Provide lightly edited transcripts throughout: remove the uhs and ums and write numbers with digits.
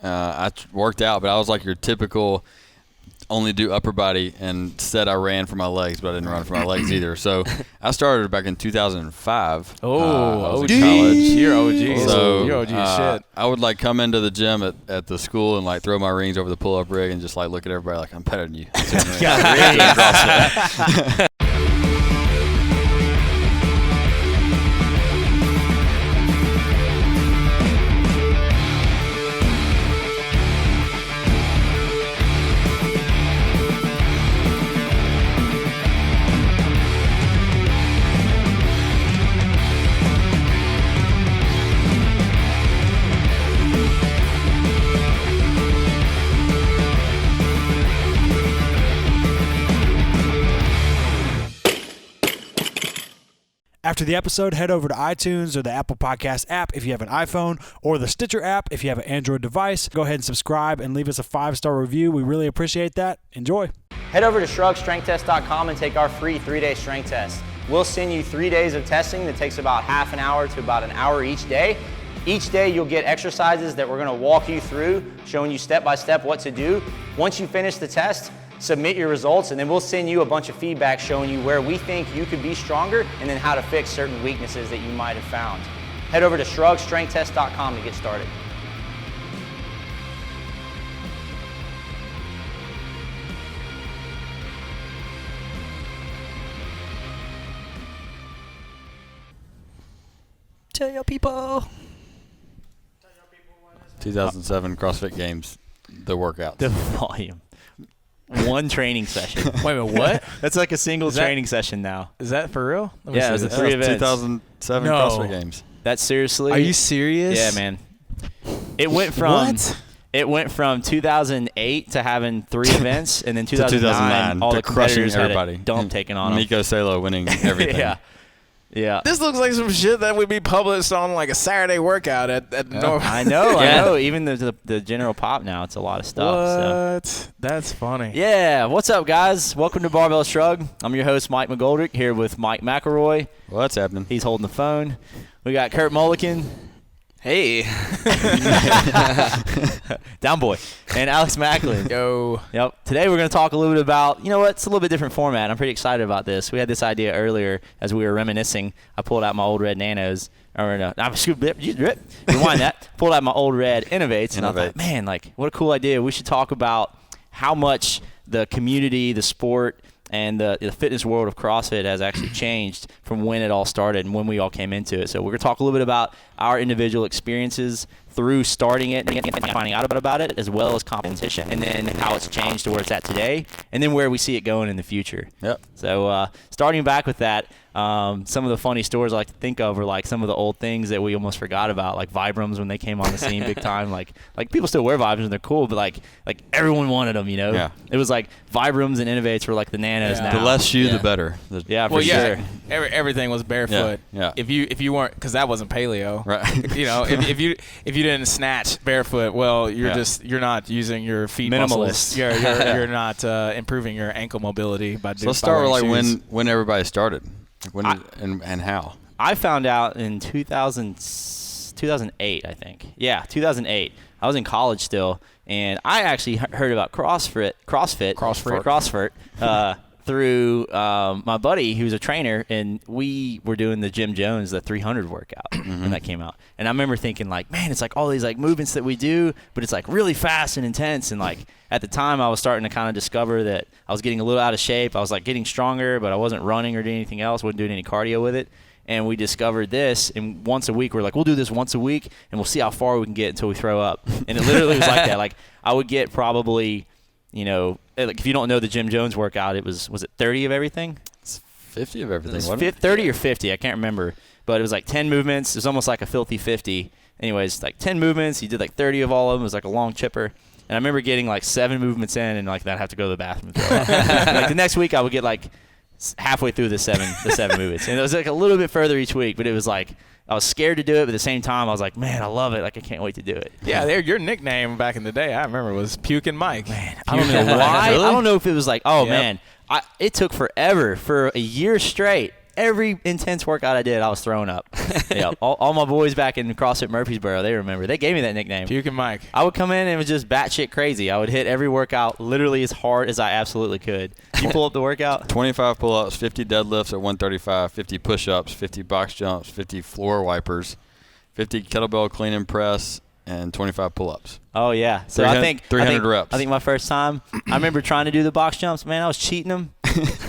I worked out, but I was like your typical only do upper body, and said I ran for my legs, but I didn't run for my legs either. So I started back in 2005. Oh, OG. College. You're OG. So you're OG shit. I would like come into the gym at the school and like throw my rings over the pull-up rig and just like look at everybody like I'm better than you. After the episode, head over to iTunes or the Apple Podcast app if you have an iPhone, or the Stitcher app if you have an Android device. Go ahead and subscribe and leave us a 5-star review. We really appreciate that. Enjoy. Head over to ShruggedStrengthTest.com and take our free 3-day strength test. We'll send you 3 days of testing that takes about half an hour to about an hour each day. Each day you'll get exercises that we're going to walk you through, showing you step by step what to do. Once you finish the test, submit your results, and then we'll send you a bunch of feedback showing you where we think you could be stronger and then how to fix certain weaknesses that you might have found. Head over to ShruggedStrengthTest.com to get started. Tell your people. 2007 CrossFit Games, the workout. The volume. One training session. Wait a minute, what? That's like a single training session now. Is that for real? Yeah, it was the 3 events. 2007 No. CrossFit Games. That's seriously. Are you serious? Yeah, man. It went from What? It went from 2008 to having 3 events, and then 2009 all to the crushing competitors had everybody. a dump taken on them. Nico Salo winning everything. Yeah. Yeah. This looks like some shit that would be published on like a Saturday workout at North. I know. Even the general pop now, it's a lot of stuff. What? So. That's funny. Yeah. What's up, guys? Welcome to Barbell Shrugged. I'm your host, Mike McGoldrick, here with Mike McElroy. What's happening? He's holding the phone. We got Kurt Mulliken. Hey. Down boy. And Alex Macklin. Yo. Yep. Today we're going to talk a little bit about, you know what, it's a little bit different format. I'm pretty excited about this. We had this idea earlier as we were reminiscing. I pulled out my old red Nanos. Rewind that. Pulled out my old red Innovates. And I thought, man, like, what a cool idea. We should talk about how much the community, the sport, and the fitness world of CrossFit has actually changed from when it all started and when we all came into it. So we're going to talk a little bit about our individual experiences through starting it and finding out about it, as well as competition, and then how it's changed to where it's at today, and then where we see it going in the future. Yep. So starting back with that, some of the funny stories I like to think of are like some of the old things that we almost forgot about, like Vibrams when they came on the scene big time. Like people still wear Vibrams and they're cool, but like everyone wanted them, you know? Yeah. It was like Vibrams and Innovates were like the Nanos now. The less shoe, the better. For sure. Everything was barefoot. Yeah. If you weren't, because that wasn't paleo. Right. You know, if you didn't snatch barefoot, well, you're not using your feet muscles. You're not improving your ankle mobility by doing. So let's start with like shoes. when everybody started, and how. I found out in 2008, I think. Yeah, 2008. I was in college still, and I actually heard about CrossFit through my buddy who's a trainer, and we were doing the Jim Jones, the 300 workout when that came out. And I remember thinking like, man, it's like all these like movements that we do, but it's like really fast and intense. And like at the time I was starting to kind of discover that I was getting a little out of shape. I was like getting stronger, but I wasn't running or doing anything else, wasn't doing any cardio with it. And we discovered this, and once a week, we're like, we'll do this once a week, and we'll see how far we can get until we throw up. And it literally was like that. Like, I would get probably, you know, like if you don't know the Jim Jones workout, was it 30 of everything? It's 50 of everything, wasn't it? 30 or 50, I can't remember. But it was like 10 movements. It was almost like a filthy 50. Anyways, like 10 movements. You did like 30 of all of them. It was like a long chipper. And I remember getting like 7 movements in, and like that, have to go to the bathroom. Like the next week, I would get like halfway through the seven movements, and it was like a little bit further each week. But it was like I was scared to do it, but at the same time, I was like, man, I love it. Like I can't wait to do it. Yeah, your nickname back in the day, I remember, was Pukin' Mike. Man, I don't know why. Really? I don't know if it was like, man, it took forever for a year straight. every intense workout I did, I was throwing up. Yeah, all my boys back in CrossFit Murfreesboro, they remember. They gave me that nickname. Puke and Mike. I would come in and it was just batshit crazy. I would hit every workout literally as hard as I absolutely could. You pull up the workout? 25 pull-ups, 50 deadlifts at 135, 50 push-ups, 50 box jumps, 50 floor wipers, 50 kettlebell clean and press, and 25 pull-ups. Oh, yeah. So 300 reps. I think my first time, I remember trying to do the box jumps. Man, I was cheating them.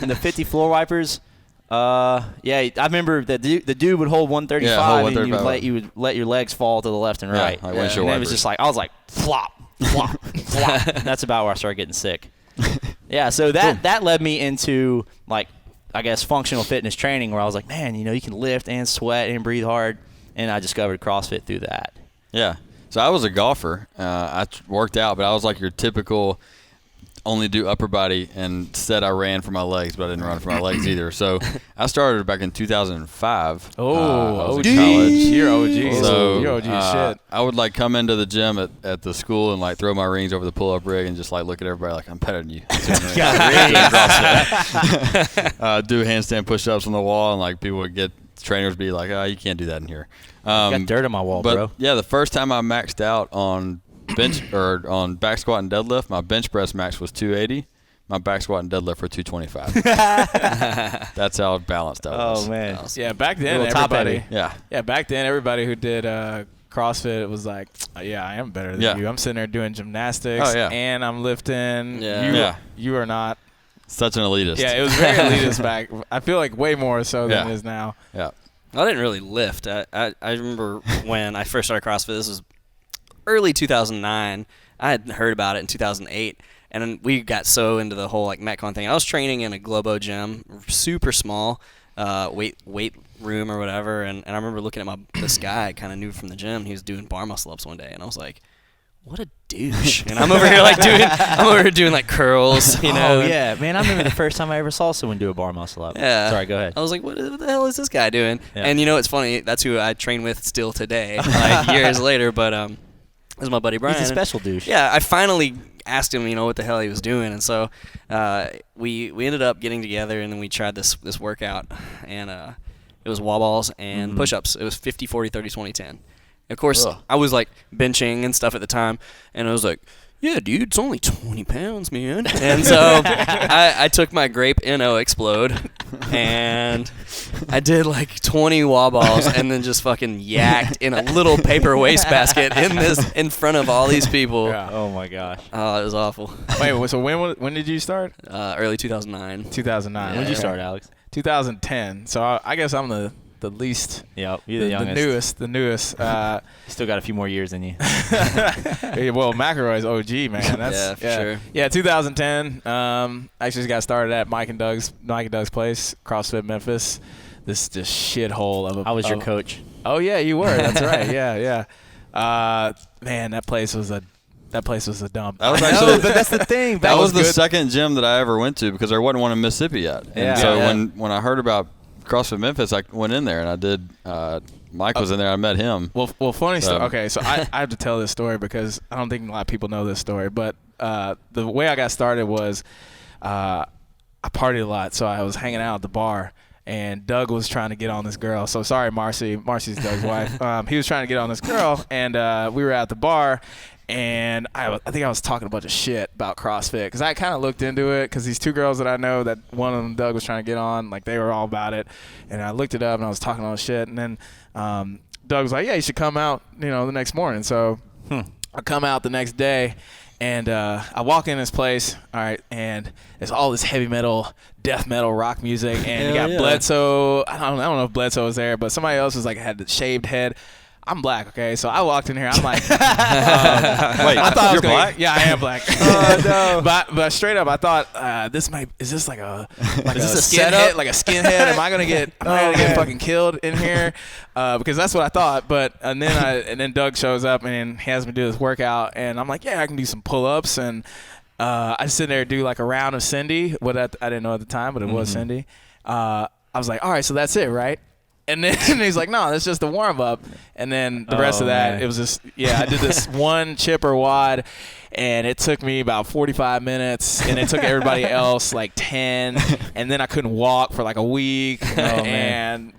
And the 50 floor wipers. Yeah, I remember that the dude would hold 135, hold and 135. you would let your legs fall to the left and right. like And windshield it wipers. was just like, I was like, flop, flop, flop. That's about where I started getting sick. Yeah, so that led me into, like, I guess functional fitness training, where I was like, man, you can lift and sweat and breathe hard. And I discovered CrossFit through that. Yeah. So I was a golfer. I worked out, but I was like your typical only do upper body, and said I ran for my legs, but I didn't run for my legs either. So I started back in 2005. I was OG. in college. You're OG. So You're OG shit. I would like come into the gym at the school and like throw my rings over the pull-up rig and just like look at everybody like I'm better than you. Do handstand push-ups on the wall, and like people would get trainers be like, "Oh, you can't do that in here." Got dirt on my wall, but bro. yeah, the first time I maxed out on bench or on back squat and deadlift, my bench press max was 280. My back squat and deadlift were 225. That's how balanced I was. Oh man. Yeah, back then Little top everybody. heavy. Yeah. Back then everybody who did CrossFit was like, yeah, I am better than you. I'm sitting there doing gymnastics and I'm lifting. You are not. Such an elitist. Yeah, it was very elitist back. I feel like way more so than it is now. Yeah. I didn't really lift. I remember when I first started CrossFit, this was early 2009. I had heard about it in 2008, and then we got so into the whole like Metcon thing. I was training in a Globo gym, super small, weight room or whatever, and I remember looking at this guy I kind of knew from the gym. He was doing bar muscle ups one day, and I was like, what a douche. And I'm over here doing like curls, you know. Oh yeah, man! I remember the first time I ever saw someone do a bar muscle up. Yeah. Sorry, go ahead. I was like, what the hell is this guy doing? Yeah. And it's funny. That's who I train with still today, like years later. But this is my buddy Brian. He's a special douche. Yeah, I finally asked him, what the hell he was doing, and so we ended up getting together, and then we tried this workout, and it was wall balls and push-ups. It was 50, 40, 30, 20, 10. Of course, I was like benching and stuff at the time, and I was like, yeah, dude, it's only 20 pounds, man. And so I took my grape NO Explode, and I did like 20 wall balls and then just fucking yacked in a little paper wastebasket in front of all these people. Yeah. Oh my gosh. Oh, it was awful. Wait, so when did you start? Early 2009. 2009. When did you start, Alex? 2010. So I guess I'm the least. Yeah, you're the youngest. The newest. Still got a few more years than you. Well, McElroy's OG, man. That's, yeah, for sure. Yeah, 2010. I actually got started at Mike and Doug's place, CrossFit Memphis. This just shithole of a. I was your coach. Oh yeah, you were. That's right. Yeah. Man, that place was a dump. That was actually, but that's the thing. that was the good. second gym that I ever went to because there wasn't one in Mississippi yet. And Yeah. so Yeah. when I heard about CrossFit Memphis, I went in there and I did. Mike was in there. I met him. Well, funny story. Okay, so I have to tell this story because I don't think a lot of people know this story. But the way I got started was I partied a lot, so I was hanging out at the bar, and Doug was trying to get on this girl. So sorry, Marcy. Marcy's Doug's wife. He was trying to get on this girl, and we were at the bar. And I think I was talking a bunch of shit about CrossFit because I kind of looked into it because these two girls that I know that one of them, Doug, was trying to get on, like they were all about it. And I looked it up and I was talking all this shit. And then Doug was like, yeah, you should come out, the next morning. So I come out the next day and I walk in this place, all right, and there's all this heavy metal, death metal, rock music. And you got Bledsoe. I don't know if Bledsoe was there, but somebody else was like had the shaved head. I'm black, okay? So I walked in here. I'm like, Wait, I thought you're black? Yeah, I am black. Oh, no. But straight up, I thought is this like a this a skinhead? setup? Like a skinhead? Am I gonna get fucking killed in here? Because that's what I thought. But and then Doug shows up and he has me do this workout, and I'm like, yeah, I can do some pull-ups, and I sit there and do like a round of Cindy. What I didn't know at the time, but it was Cindy. I was like, all right, so that's it, right? And then he's like, no, that's just the warm up. And then the rest of that, it was just, I did this one chip or wad. and it took me about 45 minutes, and it took everybody else like 10, and then I couldn't walk for like a week.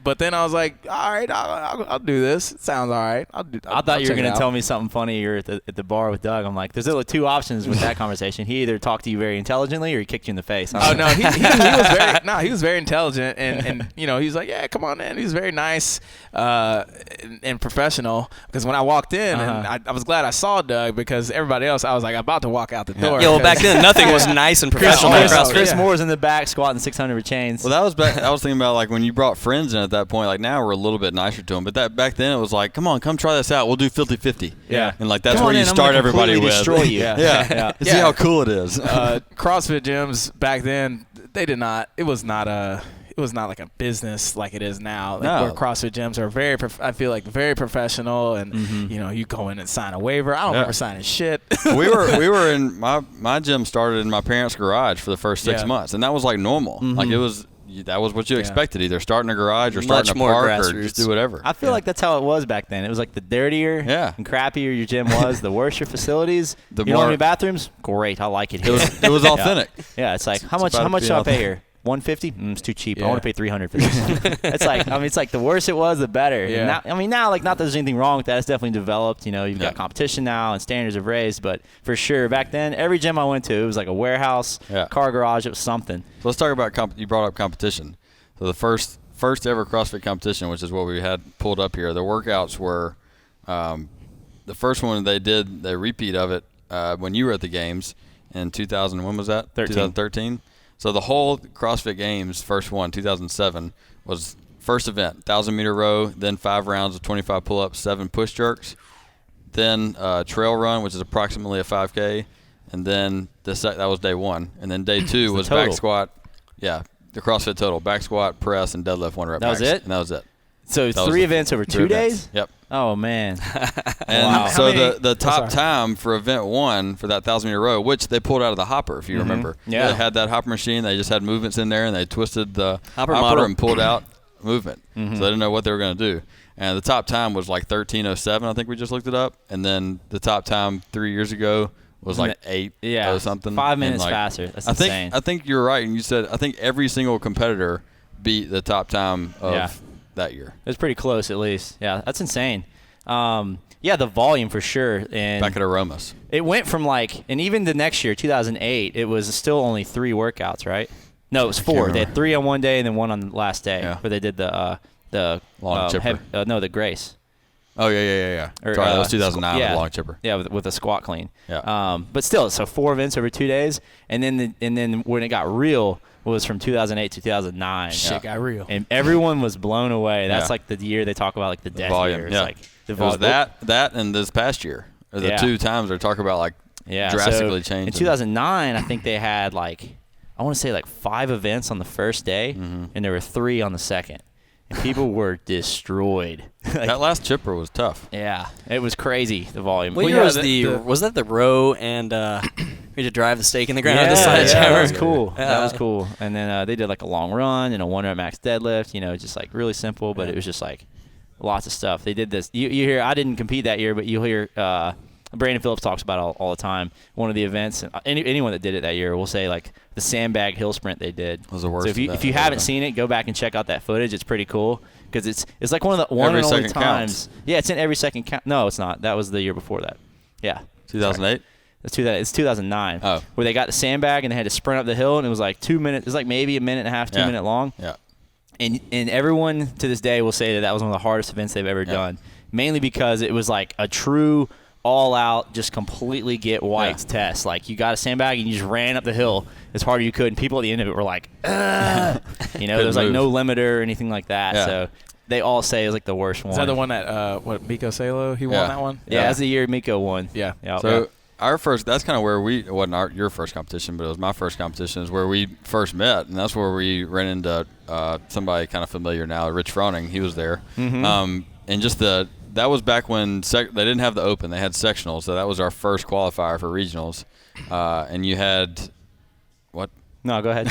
But then I was like, all right, I'll do this. It sounds all right. I thought you were going to tell me something funny. You're at the bar with Doug. I'm like, there's only two options with that conversation. He either talked to you very intelligently or he kicked you in the face. Oh no, he was very intelligent, and he was like, yeah, come on in. He was very nice and professional, because when I walked in, and I was glad I saw Doug, because everybody else, I was like about to walk out the door. Yeah, well, back then nothing was nice and professional. Chris Moore's in the back squatting 600 with chains. Well, that was back. I was thinking about like when you brought friends in at that point. Like now we're a little bit nicer to them, but that back then it was like, come on, come try this out. We'll do 50-50. Yeah, and like that's where you start everybody with. Destroy you. Yeah. See how cool it is. CrossFit gyms back then, they did not. It was not like a business like it is now. Like where CrossFit gyms are I feel like very professional, and you go in and sign a waiver. I don't remember signing shit. we were in my gym started in my parents' garage for the first 6 months, and that was like normal. Like that was what you expected, either start in a garage or start in a park or just do whatever. I feel like that's how it was back then. It was like the dirtier and crappier your gym was, the worse your facilities. You don't have any bathrooms? Great, I like it here. It was authentic. Yeah, it's like, how much should I pay here? $150? It's too cheap. I want to pay $300 for this. It's like the worse it was, the better. Yeah. Now, like, not that there's anything wrong with that. It's definitely developed. You've got competition now and standards have raised. But for sure, back then, every gym I went to, it was like a warehouse, car garage. It was something. So let's talk about you brought up competition. So the first ever CrossFit competition, which is what we had pulled up here, the workouts were the first one they repeat of it when you were at the games in 2000. When was that? 2013. So the whole CrossFit Games, first one, 2007, was first event, 1,000-meter row, then 5 rounds of 25 pull-ups, 7 push jerks, then trail run, which is approximately a 5K, and then that was day 1. And then day 2 was back squat. Yeah, the CrossFit total, back squat, press, and deadlift 1 rep max. That was it? And that was it. So it's 3 events over 2 days? Yep. Oh, man. And so the top time for event 1 for that 1,000-meter row, which they pulled out of the hopper, if you remember. Yeah. They had that hopper machine. They just had movements in there, and they twisted the hopper and pulled out movement. So they didn't know what they were going to do. And the top time was like 13:07. I think we just looked it up. And then the top time 3 years ago was like 8 or something. 5 minutes faster. That's insane. I think you're right. And you said I think every single competitor beat the top time of that year. It was pretty close, at least. Yeah, that's insane. The volume for sure. And back at Aromas. It went from and even the next year, 2008, it was still only 3 workouts, right? No, it was 4. They had 3 on one day and then 1 on the last day where they did the long chipper. The Grace. Oh, yeah. Sorry, that was 2009 with the long chipper. Yeah, with a squat clean. Yeah. But still, so 4 events over 2 days, and then when it got real was from 2008 to 2009. Shit got real. And everyone was blown away. That's like the year they talk about, like the death volume. year. It's like the volume. That and this past year are the 2 times they talk about drastically changing. In 2009, I think they had I want to say 5 events on the first day, and there were 3 on the second. And people were destroyed. That last chipper was tough. Yeah, it was crazy, the volume. What year was that the row and we had to drive the stake in the ground? That was cool. That was cool. And then they did a long run and a 1 rep max deadlift. Just really simple, but it was just lots of stuff. They did this. You hear, I didn't compete that year, but you'll hear Brandon Phillips talks about it all the time. One of the events, anyone that did it that year will say the sandbag hill sprint they did was the worst. So if you haven't seen it, go back and check out that footage. It's pretty cool because it's one of the one and only times. Counts. Yeah, it's in every second count. No, it's not. That was the year before that. Yeah, 2008. It's 2009. Oh, where they got the sandbag and they had to sprint up the hill, and it was 2 minutes. It was maybe a minute and a half, 2 minute long. Yeah. And everyone to this day will say that was one of the hardest events they've ever done, mainly because it was a true all-out, just completely get wiped test. You got a sandbag and you just ran up the hill as hard as you could, and people at the end of it were like, there was no limiter or anything like that. Yeah. So they all say it was the worst one. Is that the one that Miko Salo, he won that one? Yeah, that's the year Miko won. Yeah. So our first, that's kind of where it wasn't your first competition, but it was my first competition, is where we first met, and that's where we ran into somebody kind of familiar now, Rich Froning. He was there. And just that was back when they didn't have the open. They had sectionals, so that was our first qualifier for regionals. And you had what? No, go ahead.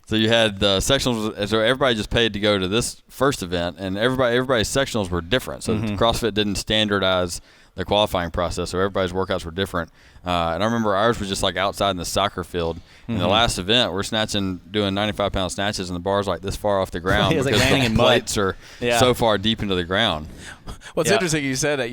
So you had the sectionals. So everybody just paid to go to this first event, and everybody's sectionals were different. So CrossFit didn't standardize the qualifying process, so everybody's workouts were different. And I remember ours was just like outside in the soccer field. In the last event, we're doing 95-pound snatches, and the bar's like this far off the ground It's like because landing the in mud. plates are so far deep into the ground. What's Yeah. interesting, you said that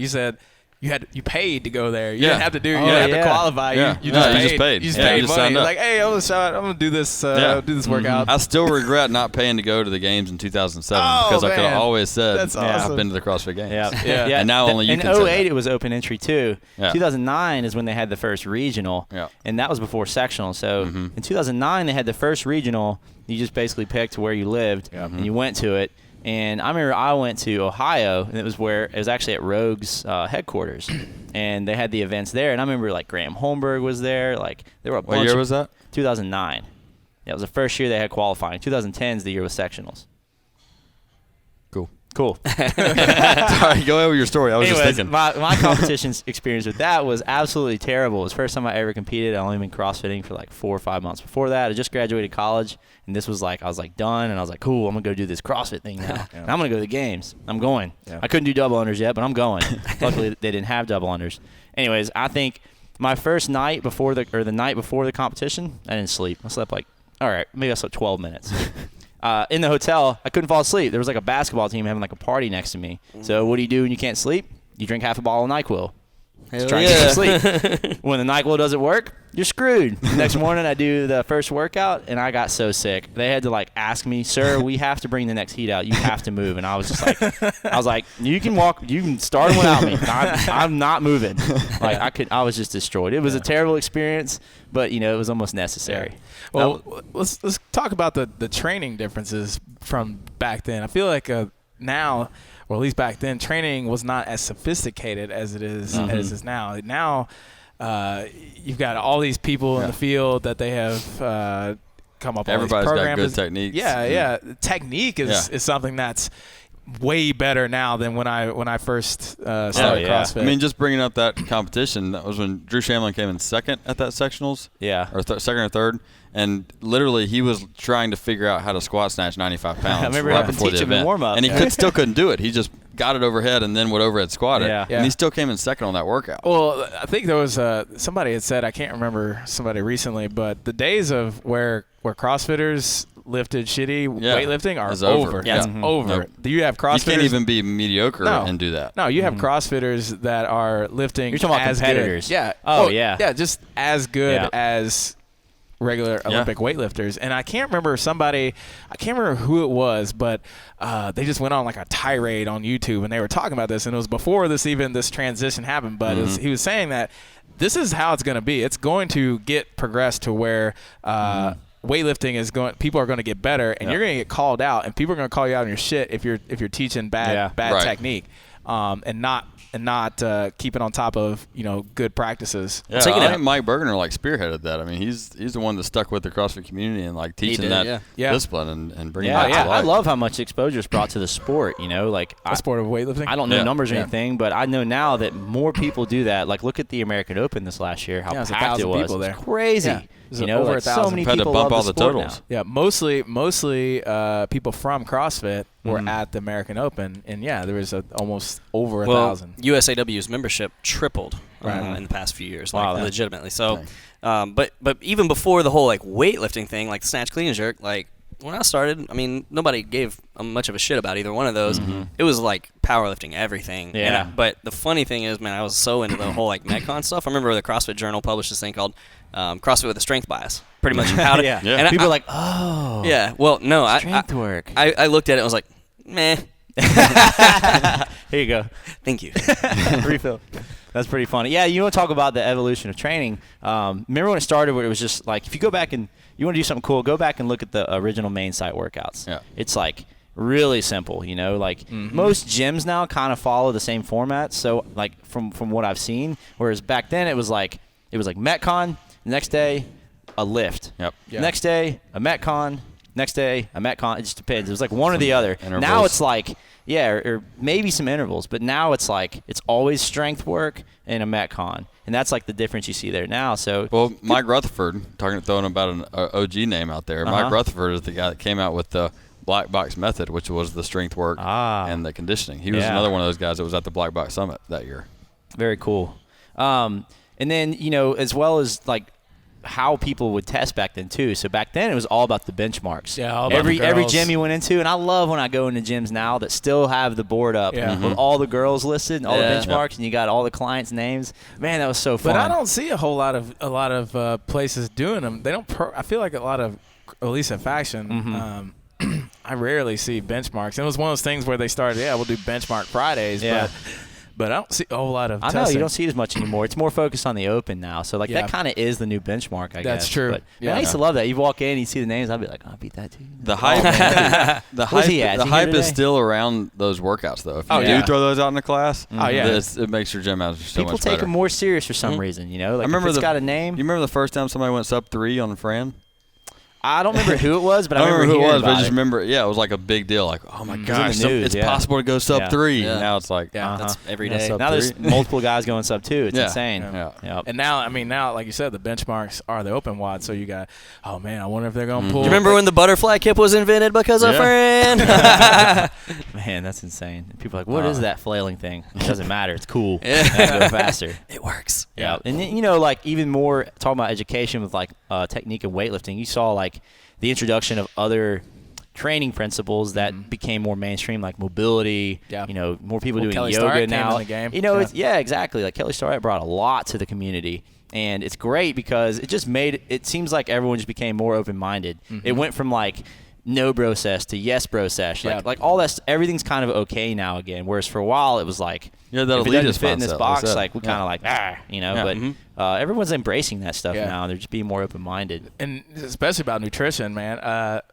you paid to go there. You Yeah. didn't have to do. You Oh, didn't have yeah. to qualify. Yeah. You No, just you paid. just paid. You just Yeah, paid you just money. signed You're up. like, hey, I'm gonna do this. Do this workout. I still regret not paying to go to the games in 2007 Oh, because I could have man. always said That's I've awesome. been to the CrossFit Games. Yeah. And now only you in can say 08 that. it was open entry too. Yeah. 2009 is when they had the first regional. Yeah. And that was before sectional. So in 2009 they had the first regional. You just basically picked where you lived and you went to it. And I remember I went to Ohio, and it was actually at Rogue's headquarters, and they had the events there. And I remember like Graham Holmberg was there. Like there were a bunch. What year was that? 2009. Yeah, it was the first year they had qualifying. 2010 is the year with sectionals. Cool. Sorry, go over your story. I was Anyways, just thinking. my competition experience with that was absolutely terrible. It was the first time I ever competed. I only been CrossFitting for like 4 or 5 months before that. I just graduated college, and this was like I was like done, and I was like, cool, I'm gonna go do this CrossFit thing now. And I'm gonna go to the games. I'm going. I couldn't do double unders yet, but I'm going. Luckily, they didn't have double unders. Anyways, I think my first night before the night before the competition, I didn't sleep. I slept like, all right, maybe I slept 12 minutes. In the hotel, I couldn't fall asleep. There was like a basketball team having like a party next to me. So what do you do when you can't sleep? You drink half a bottle of NyQuil. Just try and get to sleep. When the NyQuil doesn't work, you're screwed. Next morning, I do the first workout, and I got so sick. They had to like ask me, "Sir, we have to bring the next heat out. You have to move." And I was just like, "You can walk. You can start without me. I'm not moving." Like I was just destroyed. It was a terrible experience, but it was almost necessary. Well, let's talk about the training differences from back then. I feel like now, or at least back then, training was not as sophisticated as it is now. Now, you've got all these people in the field that they have come up. Everybody's all these got programs. good techniques. Yeah. Technique is something that's way better now than when I first started CrossFit. I mean, just bringing up that competition, that was when Drew Shamlin came in second at that sectionals. Yeah. Or second or third. And literally, he was trying to figure out how to squat snatch 95 pounds. I remember right helping before teach the him in event. warm-up. And he still couldn't do it. He just got it overhead and then would overhead squat it. Yeah. And he still came in second on that workout. Well, I think there was somebody had said, I can't remember somebody recently, but the days of where CrossFitters lifted shitty weightlifting are It's over. Yeah. It's over. Nope. Do you have CrossFitters? You can't even be mediocre and do that. No, you have CrossFitters that are lifting. You're talking about as competitors. Good. Yeah. Oh, Well, yeah. Yeah, just as good Yeah. as regular Olympic weightlifters. And I can't remember who it was, but they just went on like a tirade on YouTube, and they were talking about this, and it was before this transition happened, but he was saying that this is how it's going to be. It's going to get progressed to where weightlifting is going. People are going to get better, and you're going to get called out, and people are going to call you out on your shit if you're teaching bad technique, and not keeping on top of good practices. Yeah, I think Mike Bergener spearheaded that. I mean, he's the one that stuck with the CrossFit community and teaching that discipline and bringing that to life. I love how much exposure is brought to the sport. The sport of weightlifting. I don't know numbers or anything, but I know now that more people do that. Like, look at the American Open this last year. How packed it was. People there. It's crazy. Yeah. Over 1,000. So many Had to people bump love all the the sport totals. now. Yeah, mostly people from CrossFit were at the American Open, and there was almost over 1,000. USAW's membership tripled in the past few years, legitimately. So, but even before the whole weightlifting thing, like the snatch, clean, and jerk, when I started, I mean, nobody gave much of a shit about either one of those. It was powerlifting, everything. Yeah. But the funny thing is, man, I was so into the whole Metcon stuff. I remember the CrossFit Journal published this thing called CrossFit with a Strength Bias. Pretty much how to. And people are like, oh. Yeah. Well, no, strength work. I looked at it and was like, meh. Here you go. Thank you. Refill. That's pretty funny. Yeah, you want to talk about the evolution of training. Remember when it started where it was just if you go back and you want to do something cool, go back and look at the original main site workouts. Yeah. It's really simple, most gyms now kind of follow the same format. So from what I've seen, whereas back then it was Metcon, next day a lift. Yep. Yeah. Next day a Metcon, next day a Metcon. It just depends. It was one or the other. Intervals. Now it's or maybe some intervals, but now it's it's always strength work and a Metcon, and that's the difference you see there now. So Mike Rutherford, throwing about an OG name out there. Mike Rutherford is the guy that came out with the Black Box method, which was the strength work and the conditioning. He was another one of those guys that was at the Black Box Summit that year. Very cool. And then, as well as like how people would test back then too. So back then it was all about the benchmarks. Yeah, all about every the girls. gym you went into, and I love when I go into gyms now that still have the board up with all the girls listed and all the benchmarks, and you got all the clients' names. Man, that was so fun. But I don't see a whole lot of places doing them. They don't. I feel like a lot of, at least at Faction, I rarely see benchmarks. It was one of those things where they started. Yeah, we'll do benchmark Fridays. Yeah. But I don't see a whole lot of I testing. know, you don't see it as much anymore. It's more focused on the open now. So, like, Yeah. that kind of is the new benchmark, I guess. That's true. But, Yeah. man, I used to love that. You walk in, you see the names, I'd be like, oh, I'll beat that too. The hype, Where's he at? Is the he here hype is today? still around those workouts, though. If you Oh, yeah. do throw those out in the class, Oh, yeah. it makes your gym out so People much take better. them more serious for some reason, Like, I remember if it's got a name. You remember the first time somebody went sub 3 on Fran? I don't remember who it was, but I I don't remember who it hearing was, but I about just it. remember, it was like a big deal. Like, oh my in gosh, the news, it's yeah. possible to go sub Yeah. 3. Yeah. And now it's like, Yeah. That's every Yeah, day. sub now there's 3. multiple guys going sub 2. It's Yeah. insane. Yeah. Yep. And now, like you said, the benchmarks are the open WOD. So you got, oh man, I wonder if they're gonna pull. Do you remember when the butterfly kip was invented because of Fran? Man, that's insane. People are like, what is that flailing thing? It doesn't matter. It's cool. Yeah. I can go faster. It works. Yeah. And then, like, even more talking about education with, like, technique and weightlifting, you saw, like, the introduction of other training principles that became more mainstream, like mobility. Yeah. More people doing Kelly yoga Starrett came now. in the game. Exactly. Like, Kelly Starrett brought a lot to the community, and it's great because it just made it seems like everyone just became more open-minded. It went from, like, no bro sesh to yes bro sesh. Like all that, everything's kind of okay now again. Whereas for a while it was like, Yeah, that if it doesn't elitist fit in this mindset, box, like that. like we kind of like but everyone's embracing that stuff now. They're just being more open minded. And especially about nutrition, man.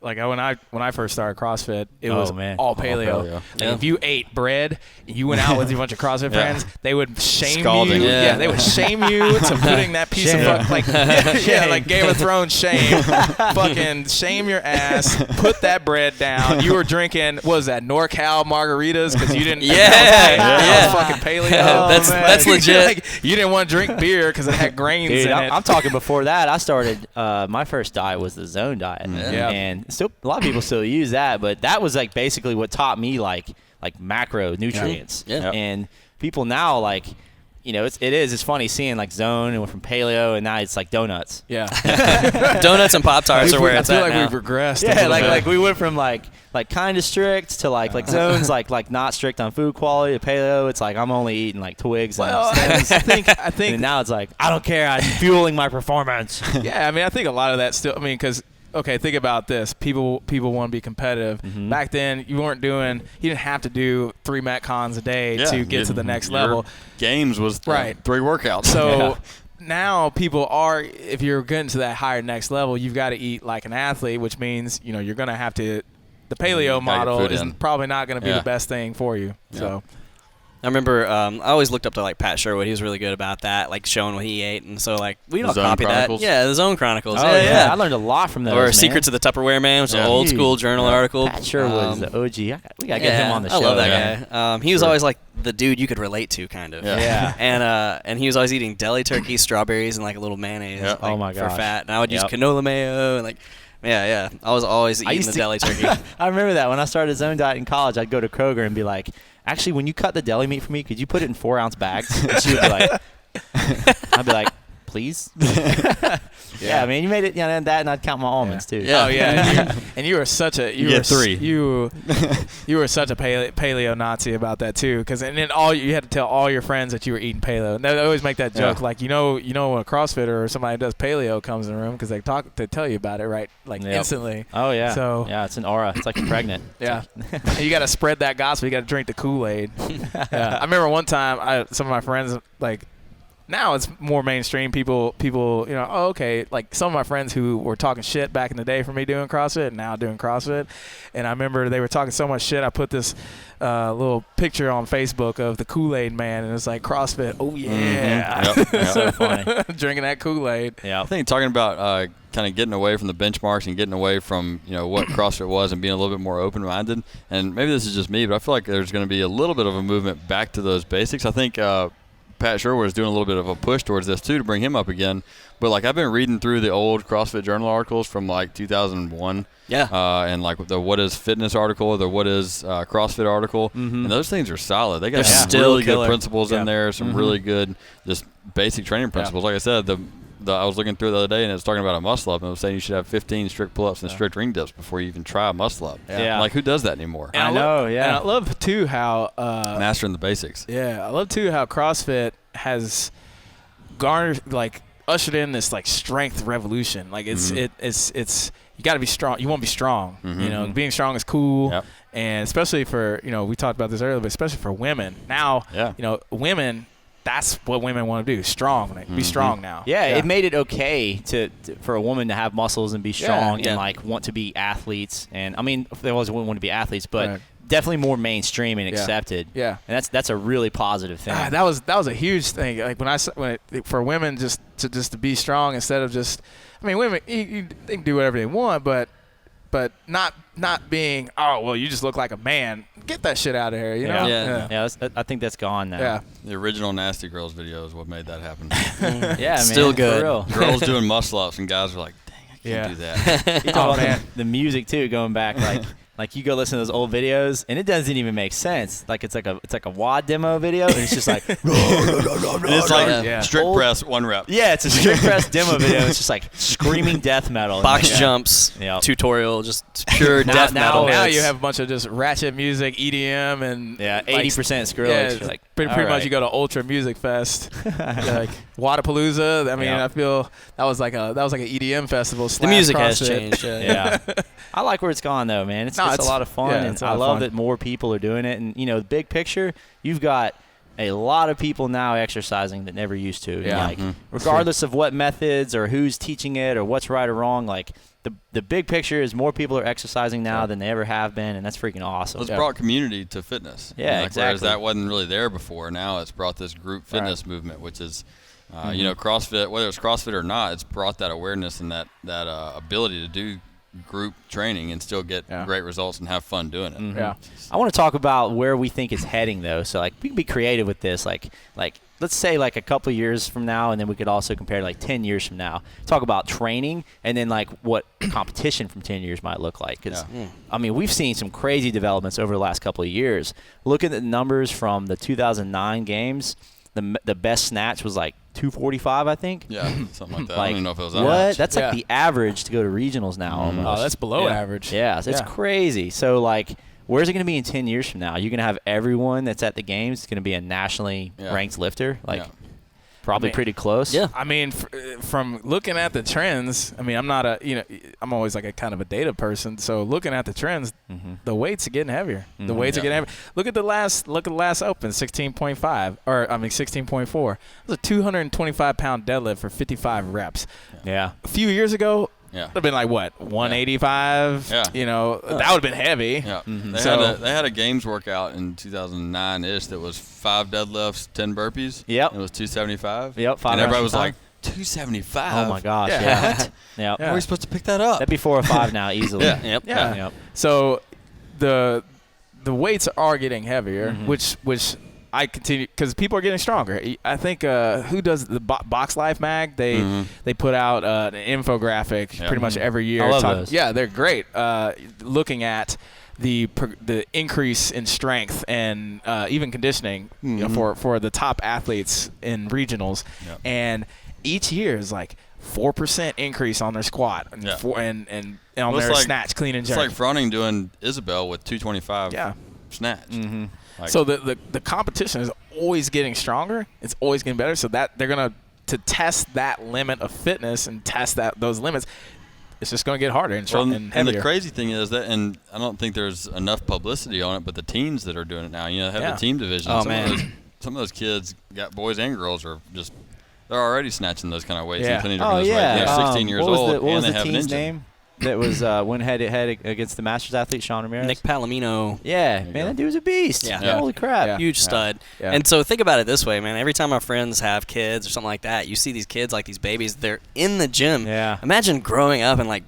Like when I first started CrossFit, it was man. all paleo. paleo. Like, if you ate bread and you went out with a bunch of CrossFit friends, they would shame Scalding. you. Yeah. They would shame you to putting that piece of like like Game of Thrones shame. Fucking shame your ass. Put that bread down. You were drinking what was that NorCal margaritas because you didn't. That was fucking paleo. That's legit. Like, you didn't want to drink beer because it had grains Dude, in it. I'm talking before that. I started my first diet was the zone diet, Yeah. and still a lot of people still use that. But that was like basically what taught me like macro nutrients. Yeah. And people now like. It's funny seeing like zone and went from paleo and now it's like donuts. Yeah. Donuts and Pop-Tarts are where it's I feel at like now. we've regressed. a Yeah, little bit. like we went from like kind of strict to like zones like not strict on food quality to paleo. It's like I'm only eating like twigs. Well, and I stems. think And now it's like I don't care. I'm fueling my performance. yeah. I mean, I think a lot of that still. I mean, because okay, think about this. People want to be competitive. Back then, you didn't have to do 3 Metcons a day to get to the next level. Games was 3 workouts. So now people are, if you're getting to that higher next level, you've got to eat like an athlete, which means you're going to have to. The paleo model food is in. probably not going to be Yeah. the best thing for you. So. I remember I always looked up to like Pat Sherwood. He was really good about that, like showing what he ate, and so like we don't Zone copy Chronicles? that. Yeah, the Zone Chronicles. Oh yeah. I learned a lot from those. Or man. Secrets of the Tupperware Man, which is an Yeah. old school journal article. Pat Sherwood is the OG. We gotta get him on the show. I love that man. guy. He was always like the dude you could relate to, kind of. Yeah. And he was always eating deli turkey, strawberries, and like a little mayonnaise. Yeah. Like, Oh my for gosh. fat. And I would use Yep. canola mayo and like. Yeah. I was always eating used the to- deli turkey. I remember that when I started zone diet in college, I'd go to Kroger and be like, actually, when you cut the deli meat for me, could you put it in 4-ounce bags? And she would be like, I'd be like, please? Yeah, I mean, you made it, and I'd count my almonds too. Yeah. Oh yeah, and you were such a you get were 3. You were such a paleo Nazi about that too, because and then you had to tell all your friends that you were eating paleo. And they always make that joke, like when a CrossFitter or somebody who does paleo comes in the room because they tell you about it instantly. Oh yeah. So yeah, it's an aura. It's like you're pregnant. yeah, and you got to spread that gospel. You got to drink the Kool-Aid. Yeah. I remember one time some of my friends like. Now it's more mainstream. People, okay. Like some of my friends who were talking shit back in the day for me doing CrossFit, now doing CrossFit. And I remember they were talking so much shit. I put this little picture on Facebook of the Kool-Aid man, and it was like CrossFit. Oh yeah, Yep. So funny. drinking that Kool-Aid. Yeah. I think talking about kind of getting away from the benchmarks and getting away from what CrossFit was and being a little bit more open-minded. And maybe this is just me, but I feel like there's going to be a little bit of a movement back to those basics. I think Pat Sherwood is doing a little bit of a push towards this too to bring him up again. But like I've been reading through the old CrossFit Journal articles from like 2001. Yeah. And like the What Is Fitness article, the What Is CrossFit article, and those things are solid. They got some still really killer. good principles in there, some really good just basic training principles. Like I said, I was looking through the other day and it was talking about a muscle up and it was saying you should have 15 strict pull-ups and strict ring dips before you even try a muscle up. Yeah. Like who does that anymore? And I know, yeah. And I love too how Mastering the basics. Yeah, I love too how CrossFit has garnered, like, ushered in this like strength revolution. Like it's you got to be strong. You want to be strong. You know, being strong is cool. Yep. And especially for, you know, we talked about this earlier, but especially for women now. Yeah. You know, women. That's what women want to do. Strong. Be strong now. Yeah, it made it okay for a woman to have muscles and be strong Yeah. and like want to be athletes. And I mean, there was women want to be athletes, but Right. definitely more mainstream and accepted. Yeah. And that's a really positive thing. That was a huge thing. Like for women just to be strong instead of just. I mean, women they can do whatever they want, but not being, oh well, you just look like a man. Get that shit out of here, you know? Yeah, I think that's gone now. Yeah. The original Nasty Girls video is what made that happen. Yeah, man. Still good. For real. Girls doing muscle ups and guys are like, dang, I can't do that. You talk about the music too, going back like you go listen to those old videos and it doesn't even make sense. Like it's like a WOD demo video and it's just like It's like Yeah. strict press, 1 rep. yeah, it's a strict press demo video. It's just like screaming death metal. Box Yeah. jumps Yep. tutorial, just pure Now- death now metal. Now it's- you have a bunch of just ratchet music, EDM, and Yeah, like, 80% Skrillex. Yeah, You're like pretty all much right. you go to Ultra Music Fest, like Wadapalooza. I mean, Yeah. I feel that was like an EDM festival. The music has CrossFit. changed. Yeah. I like where it's gone though, man. It's No, a it's- lot of fun, yeah, and it's a I lot of love fun. that more people are doing it. And you know, the big picture, you've got a lot of people now exercising that never used to. Yeah. And, like regardless of what methods or who's teaching it or what's right or wrong, like the big picture is more people are exercising now than they ever have been, and that's freaking awesome. It's brought community to fitness. Yeah, Whereas exactly. that wasn't really there before. Now it's brought this group fitness movement, which is, you know, CrossFit, whether it's CrossFit or not, it's brought that awareness and that ability to do group training and still get great results and have fun doing it. Yeah. I want to talk about where we think it's heading, though. So, like, we can be creative with this. Like let's say, like, a couple of years from now, and then we could also compare, like, 10 years from now. Talk about training, and then, like, what competition from 10 years might look like. Because, I mean, we've seen some crazy developments over the last couple of years. Looking at the numbers from the 2009 games, the best snatch was, like, 245, I think. Yeah, something like that. I Like, don't even know if it was that what? much. That's Yeah. like the average to go to regionals now. Almost. Oh, that's below average. Yeah, so it's crazy. So, like, where's it going to be in 10 years from now? You're going to have everyone that's at the games going to be a nationally ranked lifter? Like, probably pretty close. Yeah. I mean, from looking at the trends, I mean, I'm not I'm always like a kind of a data person. So looking at the trends, the weights are getting heavier. The weights are getting heavier. Look at the last open, 16.5, or I mean 16.4. It was a 225-pound deadlift for 55 reps. Yeah. A few years ago, Yeah. it would have been like what, 185? Yeah. You know, that would have been heavy. Yeah. So- They had a games workout in 2009-ish that was 5 deadlifts, 10 burpees. Yep. It was 275. Yep, 5 And everybody reps was a like, time. 275? Oh, my gosh. Yeah. Yeah. What? Yep. How are we supposed to pick that up? That'd be 4 or 5 now, easily. Yeah. Yep. Yeah. Yep. So the weights are getting heavier, which I continue because people are getting stronger. I think who does the Box Life mag? They put out an infographic pretty much every year. I love those. Yeah, they're great. Looking at the increase in strength and even conditioning you know, for the top athletes in regionals, and each year is like 4% increase on their squat and and on Well, it's their like- snatch, clean and It's jerk. like Froning doing Isabel with 225 snatch. Like, So the competition is always getting stronger. It's always getting better. So that they're gonna to test that limit of fitness and test those limits. It's just gonna get harder and stronger and and heavier. the crazy thing is that, and I don't think there's enough publicity on it, but the teams that are doing it now, you know, have the team division. Oh, some man. Of some of those kids, got boys and girls, are just they're already snatching those kind of weights Yeah. and cleaning Oh, those yeah. weights. They're 16 years what was old, the, what and was they the have an team's engine. name that was went head-to-head against the Masters athlete, Sean Ramirez? Nick Palomino. Yeah, man, that dude was a beast. Yeah. Holy crap. Yeah. Huge stud. Yeah. And so think about it this way, man. Every time our friends have kids or something like that, you see these kids like these babies. They're in the gym. Yeah. Imagine growing up and like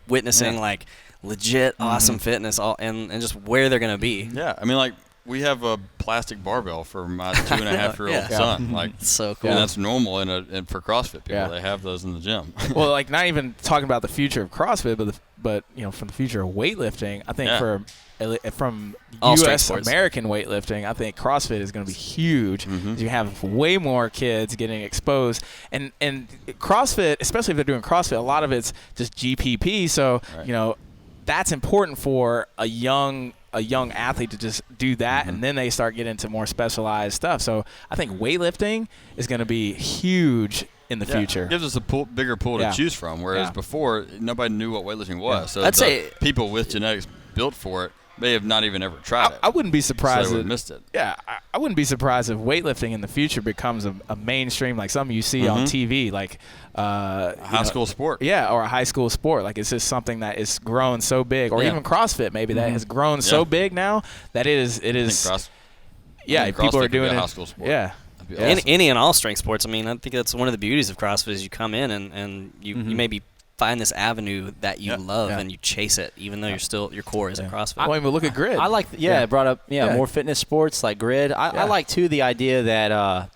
witnessing like legit awesome fitness and just where they're gonna be. Yeah, I mean, like we have a plastic barbell for my 2.5-year-old Yeah. son. Like, It's so cool. and that's normal for CrossFit people. Yeah. They have those in the gym. Well, like not even talking about the future of CrossFit, but from the future of weightlifting, I think from All strength U.S. sports. American weightlifting, I think CrossFit is going to be huge. You have way more kids getting exposed, and CrossFit, especially if they're doing CrossFit, a lot of it's just GPP. So that's important for a young athlete to just do that, and then they start getting into more specialized stuff. So I think weightlifting is going to be huge in the future. It gives us a bigger pool to choose from, whereas before nobody knew what weightlifting was. So I'd say people with genetics built for it may have not even ever tried it. I wouldn't be surprised So they if missed it. Yeah, I wouldn't be surprised if weightlifting in the future becomes a mainstream, like something you see on TV, like High school sport. Yeah, or a high school sport. Like it's just something that is grown so big, or even CrossFit maybe that has grown so big now that it is. People are doing a it. high school sport. Yeah. That'd be awesome. any and all strength sports. I mean, I think that's one of the beauties of CrossFit is you come in and you maybe find this avenue that you love and you chase it, even though your core isn't CrossFit. Well, I mean, look at grid. I like, it brought up, more fitness sports like grid. I like too the idea that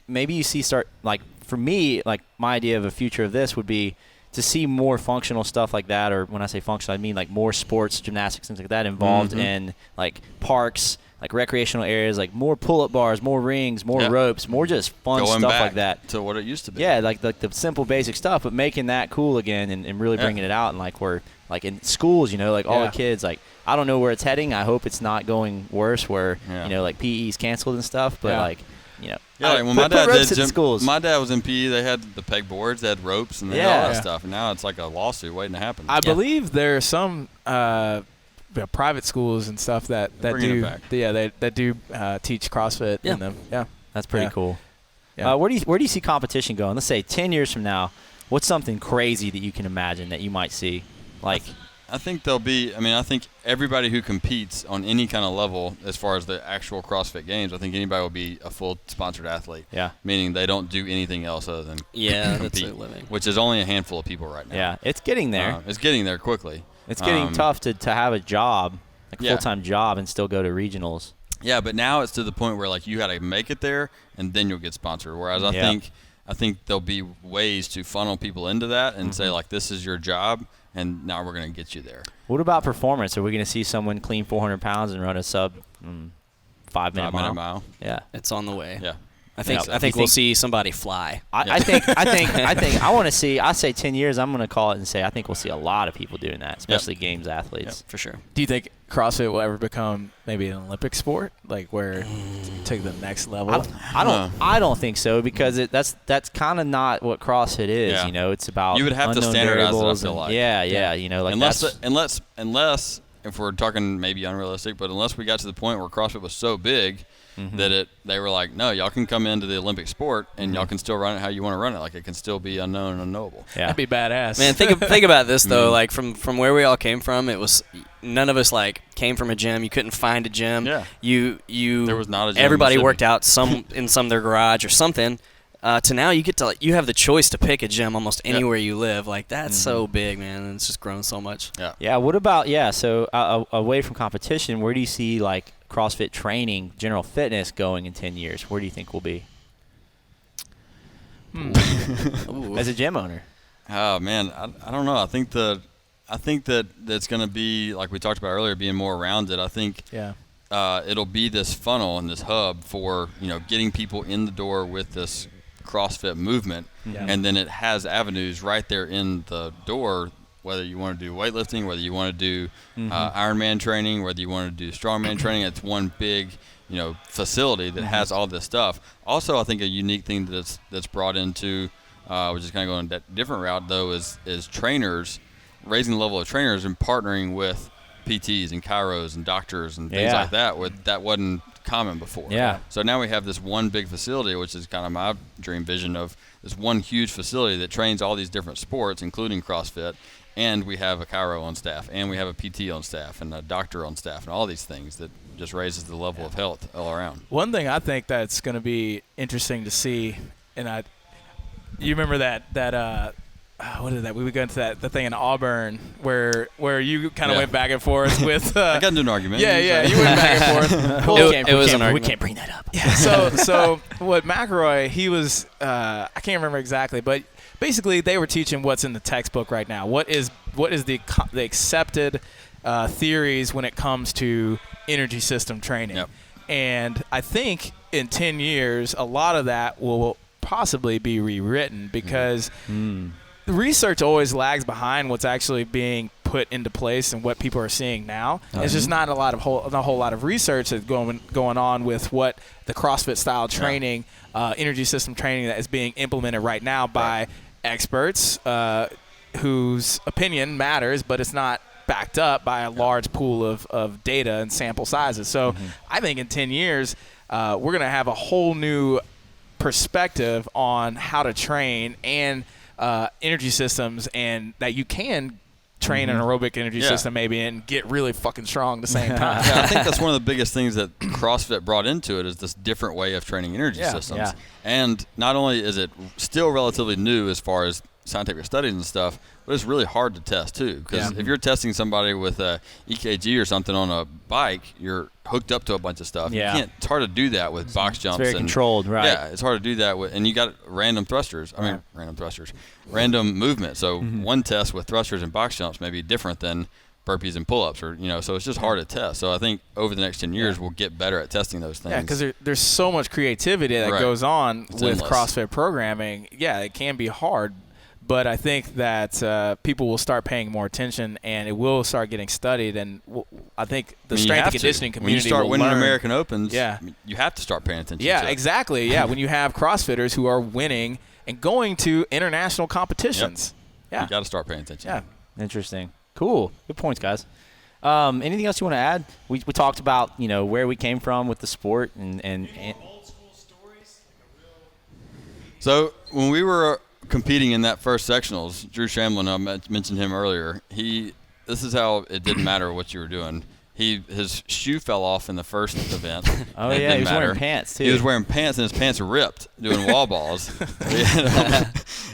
maybe you see for me, like my idea of a future of this would be to see more functional stuff like that, or when I say functional, I mean like more sports, gymnastics, things like that involved in like parks, like recreational areas, like more pull-up bars, more rings, more ropes, more just fun Going stuff back like that. to what it used to be. Yeah, like the simple basic stuff, but making that cool again and really bringing it out. And like we're like in schools, like all the kids, like I don't know where it's heading. I hope it's not going worse where, like PE's canceled and stuff, but like, like when put ropes in schools. My dad was in PE. They had the peg boards, they had ropes, and they had all that stuff. And now it's like a lawsuit waiting to happen. I believe there are some private schools and stuff that do that do teach CrossFit in them. Yeah, that's pretty cool. Yeah. Where do you see competition going? Let's say 10 years from now, what's something crazy that you can imagine that you might see? Like, I think there'll be. I mean, I think everybody who competes on any kind of level, as far as the actual CrossFit Games, I think anybody will be a full sponsored athlete. Yeah. Meaning they don't do anything else other than compete, that's a living. which is only a handful of people right now. Yeah, it's getting there. It's getting there quickly. It's getting tough to have a job, like a full-time job, and still go to regionals. Yeah, but now it's to the point where like you got to make it there, and then you'll get sponsored. Whereas I think there'll be ways to funnel people into that and say like, this is your job, and now we're going to get you there. What about performance? Are we going to see someone clean 400 pounds and run a sub 5-minute mile? Yeah, it's on the way. Yeah. I think we'll see somebody fly. I think I want to see. I say 10 years. I'm going to call it and say I think we'll see a lot of people doing that, especially games athletes. For sure. Do you think CrossFit will ever become maybe an Olympic sport, like where take the next level? I don't think so, because that's kind of not what CrossFit is. Yeah. It's about you would have to unknown standardize it, I variables feel and- like. Yeah. Like unless if we're talking maybe unrealistic, but unless we got to the point where CrossFit was so big that they were like, no, y'all can come into the Olympic sport and y'all can still run it how you want to run it. Like it can still be unknown and unknowable. Yeah. That'd be badass. Man, think about this though. Like from where we all came from, it was none of us like came from a gym. You couldn't find a gym. Yeah. You there was not a gym. Everybody worked out in their garage or something. To now you get to you have the choice to pick a gym almost anywhere you live. Like that's so big, man. And it's just grown so much. Yeah. Yeah. What about so away from competition, where do you see like CrossFit training, general fitness going in 10 years? Where do you think we'll be? As a gym owner. Oh man, I don't know. I think that that's going to be like we talked about earlier, being more rounded. I think it'll be this funnel and this hub for getting people in the door with this CrossFit movement, and then it has avenues right there in the door. Whether you want to do weightlifting, whether you want to do Ironman training, whether you want to do strongman training, it's one big facility that has all this stuff. Also, I think a unique thing that's brought into, which is kind of going that different route though, is trainers, raising the level of trainers and partnering with PTs and chiros and doctors and things like that. That wasn't common before. Yeah. So now we have this one big facility, which is kind of my dream vision of this one huge facility that trains all these different sports, including CrossFit. And we have a chiro on staff, and we have a PT on staff, and a doctor on staff, and all these things that just raises the level of health all around. One thing I think that's going to be interesting to see, and you remember that what is that? We would go into the thing in Auburn where you kind of went back and forth with. I got into an argument. Yeah, you went back and forth. Well, it was an argument. We can't bring that up. Yeah. So what McElroy, he was I can't remember exactly, but basically they were teaching what's in the textbook right now. What is the accepted theories when it comes to energy system training? Yep. And I think in 10 years, a lot of that will possibly be rewritten because the research always lags behind what's actually being put into place and what people are seeing now. It's just not a whole lot of research that's going on with what the CrossFit style training, energy system training that is being implemented right now by experts whose opinion matters, but it's not backed up by a large pool of data and sample sizes. So I think in 10 years, we're going to have a whole new perspective on how to train and energy systems, and that you can train an aerobic energy system maybe and get really fucking strong at the same time. I think that's one of the biggest things that CrossFit brought into it is this different way of training energy systems. Yeah. And not only is it still relatively new as far as scientific studies and stuff, but it's really hard to test too. Because if you're testing somebody with a EKG or something on a bike, you're hooked up to a bunch of stuff. Yeah. You can't. It's hard to do that with box jumps. It's very controlled, right? Yeah, it's hard to do that with, and you got random movement. So one test with thrusters and box jumps may be different than burpees and pull-ups, or so it's just hard to test. So I think over the next 10 years we'll get better at testing those things. Yeah, because there's so much creativity that goes on with endless. CrossFit programming. Yeah, it can be hard, but I think that people will start paying more attention, and it will start getting studied. And I think the strength and conditioning community when you start will winning learn. American Opens, Yeah. you have to start paying attention. Yeah, to it. exactly. Yeah, when you have CrossFitters who are winning and going to international competitions. Yeah, You got to start paying attention. yeah. Interesting. Cool. Good points, guys. Anything else you want to add? We talked about where we came from with the sport and So when we were competing in that first sectionals, Drew Shamlin, I mentioned him earlier. This is how it didn't matter what you were doing. His shoe fell off in the first event. Oh, It yeah, he didn't was wearing matter. pants, too. He was wearing pants, and his pants ripped doing wall balls.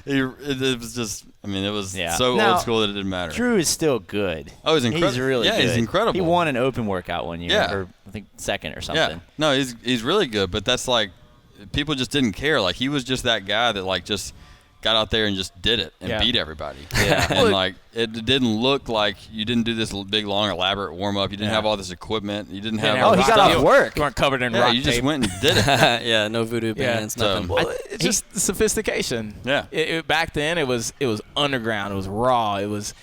It was just, it was so Now, old school that it didn't matter. Drew is still good. Oh, he's incredible. He's really good. He's incredible. He won an open workout one year, Yeah. or I think second or something. Yeah. No, he's really good, but that's like people just didn't care. Like he was just that guy that just got out there and just did it and beat everybody. Yeah. And it didn't look like you didn't do this big, long, elaborate warm up. You didn't have all this equipment. You didn't have. Oh, he got off work. You weren't covered in Yeah, rock you just tape. went and did it. Yeah, no voodoo bands, nothing. Well, it's just the sophistication. Yeah. Back then, it was underground. It was raw. It was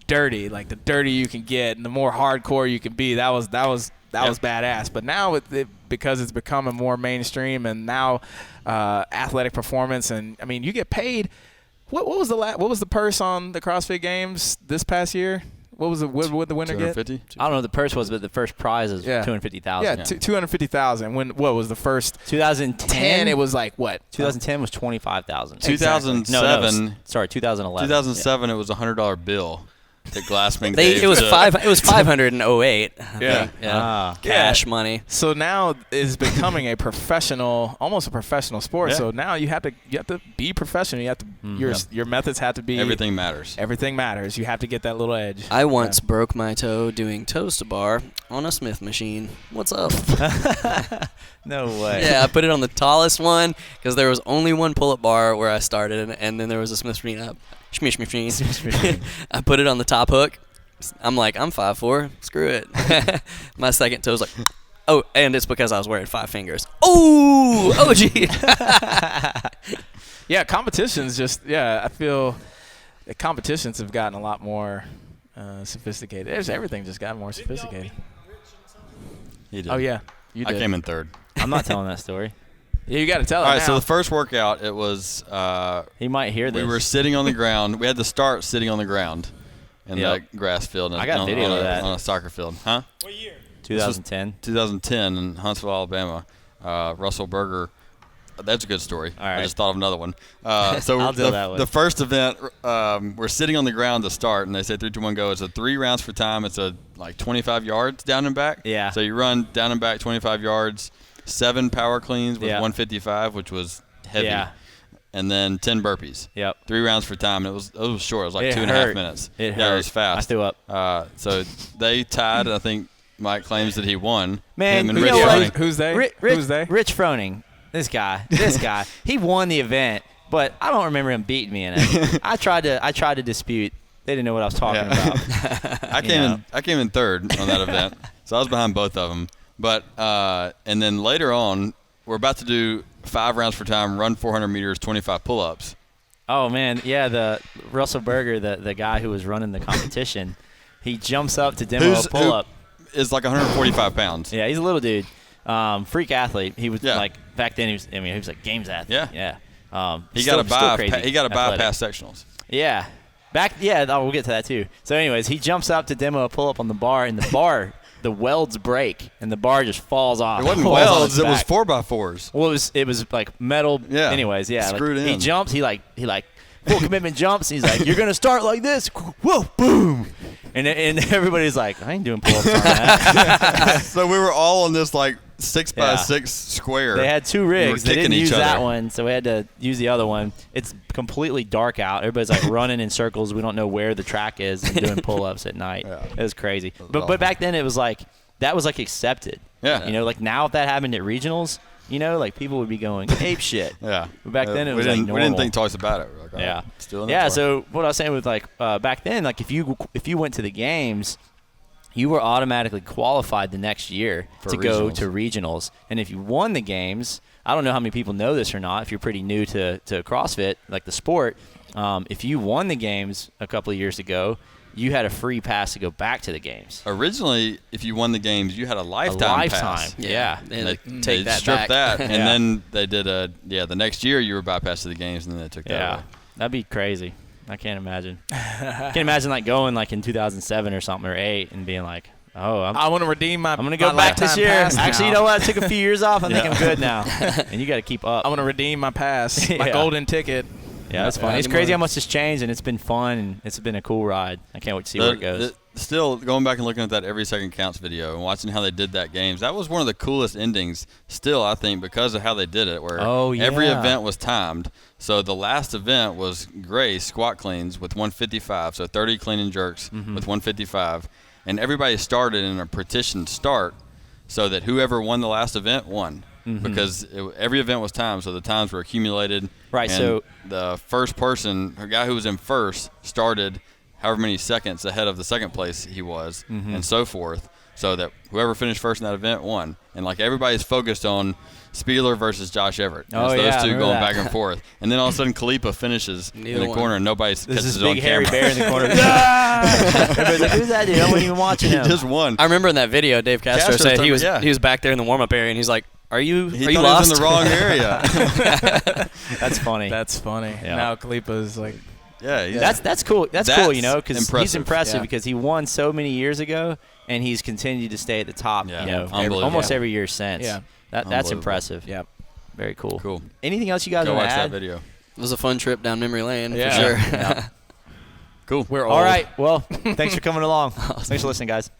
dirty. Like the dirty you can get, and the more hardcore you can be. That was badass. But now because it's becoming more mainstream, and now athletic performance, and you get paid. What was the purse on the CrossFit Games this past year? What was what the winner get? 250. I don't know what the purse was, but the first prize is $250,000. Yeah, $250,000. When what was the first? 2010. It was like what? 2010 was $25,000. 2007. No, sorry, 2011. 2007. It was a $100 bill that Glassman It gave. was 500 in 08. I think. Ah. Cash money. So now it's becoming almost a professional sport. Yeah. So now you have to be professional. You have to your methods have to be Everything matters. Everything matters. You have to get that little edge. I once broke my toe doing toes to bar on a Smith machine. What's up? No way. Yeah, I put it on the tallest one because there was only one pull-up bar where I started, and then there was a Smith machine. I put it on the top hook. I'm like, I'm 5'4". Screw it. My second toe's like, oh, and it's because I was wearing 5 fingers. Oh, gee. Yeah, competitions I feel the competitions have gotten a lot more sophisticated. Everything just got more sophisticated. He did. Oh yeah, you did. I came in third. I'm not telling that story. Yeah, you got to tell it All right, now. so the first workout, it was He might hear this. we were sitting on the ground. We had to start sitting on the ground in Yep. the grass field. I got on, video on of a, that. on a soccer field. Huh? 2010. 2010 in Huntsville, Alabama. Russell Berger. That's a good story. All right. I just thought of another one. So I'll do that one. the first event, we're sitting on the ground to start, and they say 3, 2, 1, go. It's a 3 rounds for time. It's like 25 yards down and back. Yeah. So you run down and back 25 yards, 7 power cleans with Yeah. 155, which was heavy. Yeah. and then 10 burpees. Yep. 3 rounds for time. It was short. It was like It 2.5 hurt. minutes. It Yeah, hurt. it was fast. I threw up. So they tied. I think Mike claims that he won. Man, Him and you Rich know what? Froning. Who's they? Who's they? Rich Froning. This guy. He won the event, but I don't remember him beating me in it. I tried to dispute. They didn't know what I was talking about. I came in third on that event, so I was behind both of them. But and then later on, we're about to do 5 rounds for time, run 400 meters, 25 pull-ups. Oh man, yeah, the Russell Berger, the guy who was running the competition, he jumps up to demo a pull-up. Who is like 145 pounds. Yeah, he's a little dude, freak athlete. He was Yeah. like back then. He was like games athlete. Yeah. He He got still a bypass sectionals. Yeah, we'll get to that too. So, anyways, he jumps up to demo a pull-up on the bar, and the welds break, and the bar just falls off. It wasn't Falls on welds. his It was back. 4x4s. Well, it was like metal. Yeah. Anyways, yeah. Screwed He in. jumps. He full commitment jumps. And he's like, "You're gonna start like this." Whoa, boom. And everybody's like, "I ain't doing pull-ups on that." So we were all on this like 6x6 square. They had 2 We were rigs. They kicking didn't use each that other. one, so we had to use the other one. It's completely dark out. Everybody's like running in circles. We don't know where the track is and doing pull-ups at night. Yeah. It was crazy. was But awesome. back then it was like that was like accepted. Yeah. You know, like now if that happened at regionals, you know, like people would be going ape shit. Yeah. But back then it we was like didn't, normal. We didn't think twice about it. We were like, all Yeah. right, still in it Yeah. twice. So what I was saying with like back then, like if you went to the games, you were automatically qualified the next year to go regionals. to regionals. And if you won the games, I don't know how many people know this or not. If you're pretty new to CrossFit, like the sport, if you won the games a couple of years ago, you had a free pass to go back to the games. Originally, if you won the games, you had a lifetime pass. Yeah. They had to They take that stripped back. that, and Yeah. then they did the next year you were bypassed to the games, and then they took that Yeah. away. That'd be crazy. I can't imagine. Can't imagine like going like in 2007 or something or 8 and being like, oh, I want to redeem my. I'm gonna go my back this lifetime year. pass Actually, you now. know what? I took a few years off. I think I'm good now. And you got to keep up. I want to redeem my pass, my Yeah. golden ticket. Yeah, that's funny. It's crazy how much has changed, and it's been fun, and it's been a cool ride. I can't wait to see where it goes. Still, going back and looking at that Every Second Counts video and watching how they did that games, that was one of the coolest endings still, I think, because of how they did it, where every yeah. event was timed. So the last event was Grace squat cleans with 155, so 30 clean and jerks with 155. And everybody started in a partitioned start so that whoever won the last event won. Because every event was timed, so the times were accumulated. Right, and so the first person, the guy who was in first, started however many seconds ahead of the second place he was, and so forth, so that whoever finished first in that event won. And like everybody's focused on Spieler versus Josh Everett. And it's Oh, yeah, I those two remember going that. back and forth. And then all of a sudden Khalipa finishes in the corner and nobody There's catches this it on big hairy camera. bear in the corner. Everybody's like, who's that dude? I wasn't even watching He him. just won. I remember in that video, Dave Castro Castro said told he me, was yeah. he was back there in the warm up area, and he's like, "Are you He are you thought lost?" he was in the wrong area. That's funny. That's funny. Yeah. Now Khalipa's like, Yeah, he's, That's cool. That's cool, you know, because he's impressive. impressive Yeah. because he won so many years ago, and he's continued to stay at the top. Yeah. You know, Unbelievable. almost every year since. Yeah. That's Unbelievable. impressive. yep. Very cool. cool. Anything else you guys Go want watch to that add? video. It was a fun trip down memory lane Yeah. for sure. Yeah. Cool. We're All old. right. Well, thanks for coming along. Thanks for listening, guys.